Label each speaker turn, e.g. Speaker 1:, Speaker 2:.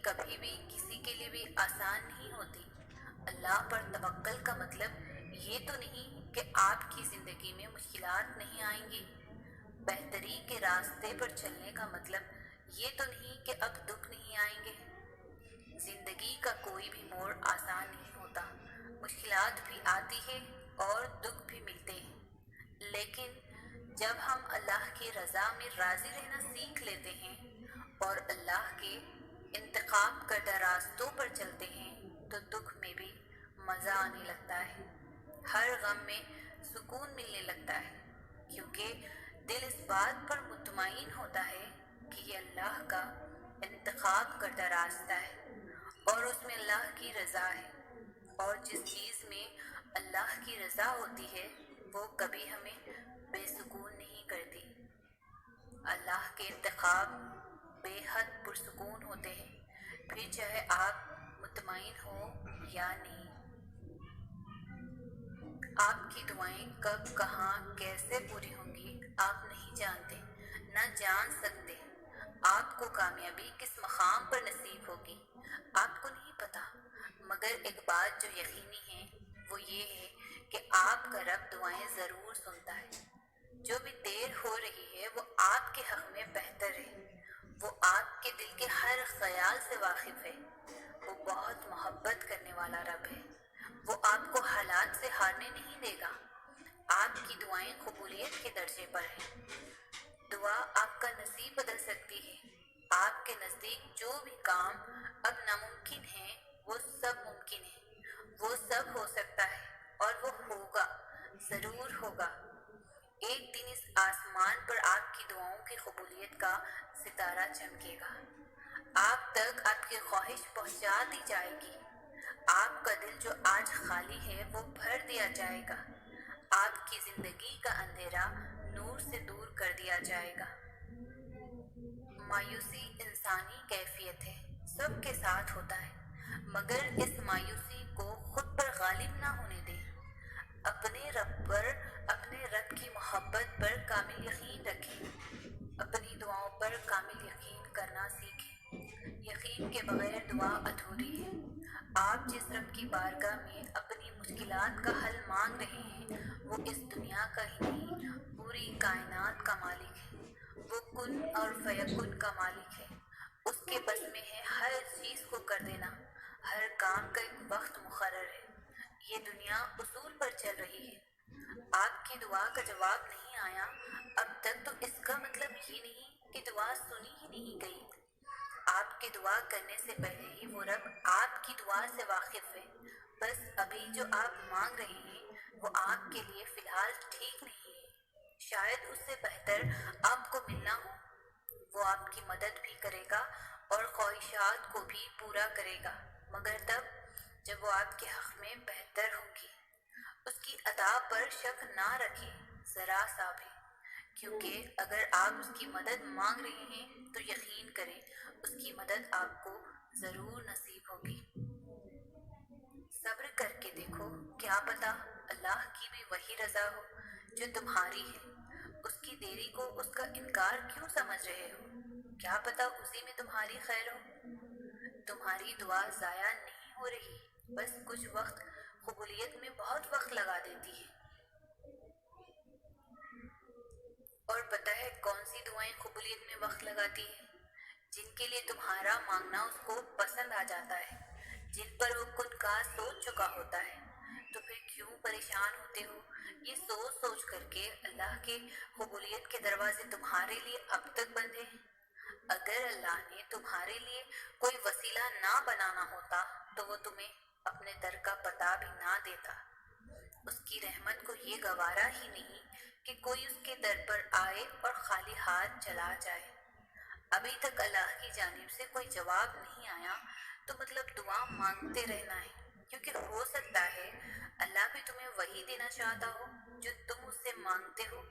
Speaker 1: کبھی بھی کسی کے لیے بھی آسان نہیں ہوتی۔ اللہ پر توکل کا مطلب یہ تو نہیں کہ آپ کی زندگی میں مشکلات نہیں آئیں گی۔ بہتری کے راستے پر چلنے کا مطلب یہ تو نہیں کہ اب دکھ نہیں آئیں گے۔ زندگی کا کوئی بھی موڑ آسان نہیں ہوتا، مشکلات بھی آتی ہے اور دکھ بھی ملتے ہیں، لیکن جب ہم اللہ کی رضا میں راضی رہنا سیکھ لیتے ہیں اور اللہ کے انتخاب کردہ راستوں پر چلتے ہیں تو دکھ میں بھی مزہ آنے لگتا ہے، ہر غم میں سکون ملنے لگتا ہے، کیونکہ دل اس بات پر مطمئن ہوتا ہے کہ یہ اللہ کا انتخاب کردہ راستہ ہے اور اس میں اللہ کی رضا ہے، اور جس چیز میں اللہ کی رضا ہوتی ہے وہ کبھی ہمیں بے سکون نہیں کرتی۔ اللہ کے انتخاب بے حد پرسکون ہوتے ہیں، پھر چاہے آپ مطمئن ہو یا نہیں۔ آپ کی دعائیں کب کہاں کیسے پوری ہوں گی آپ نہیں جانتے، نہ جان سکتے۔ آپ کو کامیابی کس مقام پر نصیب ہوگی آپ کو نہیں پتا، مگر ایک بات جو یقینی ہے وہ یہ ہے کہ آپ کا رب دعائیں ضرور سنتا ہے۔ جو بھی دیر ہو رہی ہے وہ آپ کے حق میں بہتر ہے، وہ آپ کے دل کے ہر خیال سے واقف ہے، وہ بہت محبت کرنے والا رب ہے، وہ آپ کو حالات سے ہارنے نہیں دے گا۔ آپ کی دعائیں قبولیت کے درجے پر ہیں۔ دعا آپ کا نصیب بدل سکتی ہے۔ آپ کے نزدیک جو بھی کام اب ناممکن ہے وہ سب ممکن ہے، وہ سب ہو سکتا ہے اور وہ ہوگا، ضرور ہوگا۔ ایک دن اس آسمان پر آپ کی دعاؤں کی قبولیت کا ستارہ چمکے گا، آپ تک آپ کی خواہش پہنچا دی جائے گی، آپ کا دل جو آج خالی ہے وہ بھر دیا جائے گا، آپ کی زندگی کا اندھیرا نور سے دور کر دیا جائے گا۔ مایوسی انسانی کیفیت ہے، سب کے ساتھ ہوتا ہے، مگر اس مایوسی کو خود پر غالب نہ ہونے دیں۔ اپنے رب پر، اپنے رب کی محبت پر کامل یقین رکھیں، اپنی دعاؤں پر کامل یقین کرنا سیکھیں۔ یقین کے بغیر دعا ادھوری ہے۔ آپ جس رب کی بارگاہ میں اپنی مشکلات کا حل مانگ رہے ہیں وہ اس دنیا کا ہی نہیں پوری کائنات کا مالک ہے، وہ کن اور فیکن کا مالک ہے، اس کے بس میں ہے ہر چیز کو کر دینا، ہر کام کا ایک وقت مقرر ہے۔ یہ دنیا اصول پر چل رہی ہے۔ آپ کی دعا کا جواب نہیں آیا اب تک تو اس کا مطلب یہ نہیں کہ دعا سنی ہی نہیں گئی۔ آپ کے دعا کرنے سے پہلے ہی وہ رب آپ کی دعا سے واقف ہے، بس ابھی جو آپ مانگ رہے ہیں وہ آپ کے لیے فی الحال ٹھیک نہیں ہے، شاید اس سے بہتر آپ کو ملنا ہو۔ وہ آپ کی مدد بھی کرے گا اور خواہشات کو بھی پورا کرے گا، مگر تب جب وہ آپ کے حق میں بہتر ہوگی۔ اس کی عطا پر شک نہ رکھیں ذرا سا بھی، کیونکہ اگر آپ اس کی مدد مانگ رہے ہیں تو یقین کریں اس کی مدد آپ کو ضرور نصیب ہوگی۔ صبر کر کے دیکھو، کیا پتہ اللہ کی بھی وہی رضا ہو جو تمہاری ہے۔ اس کی دیری کو اس کا انکار کیوں سمجھ رہے ہو؟ کیا پتہ اسی میں تمہاری خیر ہو۔ تمہاری دعا ضائع نہیں ہو رہی، بس کچھ وقت قبولیت میں بہت وقت لگا دیتی ہے۔ اور پتہ ہے کون سی دعائیں قبولیت میں وقت لگاتی ہیں؟ جن کے لیے تمہارا مانگنا اس کو پسند آ جاتا ہے، جن پر وہ خود کا سوچ چکا ہوتا ہے۔ تو پھر کیوں پریشان ہوتے ہو؟ یہ سوچ سوچ کر کے اللہ کے قبولیت کے دروازے تمہارے لیے اب تک بند ہیں۔ اگر اللہ نے تمہارے لیے کوئی وسیلہ نہ بنانا ہوتا تو وہ تمہیں اپنے در کا پتہ بھی نہ دیتا۔ اس کی رحمت کو یہ گوارا ہی نہیں کہ کوئی اس کے در پر آئے اور خالی ہاتھ چلا جائے۔ ابھی تک اللہ کی جانب سے کوئی جواب نہیں آیا تو مطلب دعا مانگتے رہنا ہے، کیونکہ ہو سکتا ہے اللہ بھی تمہیں وہی دینا چاہتا ہو جو تم اس سے مانگتے ہو۔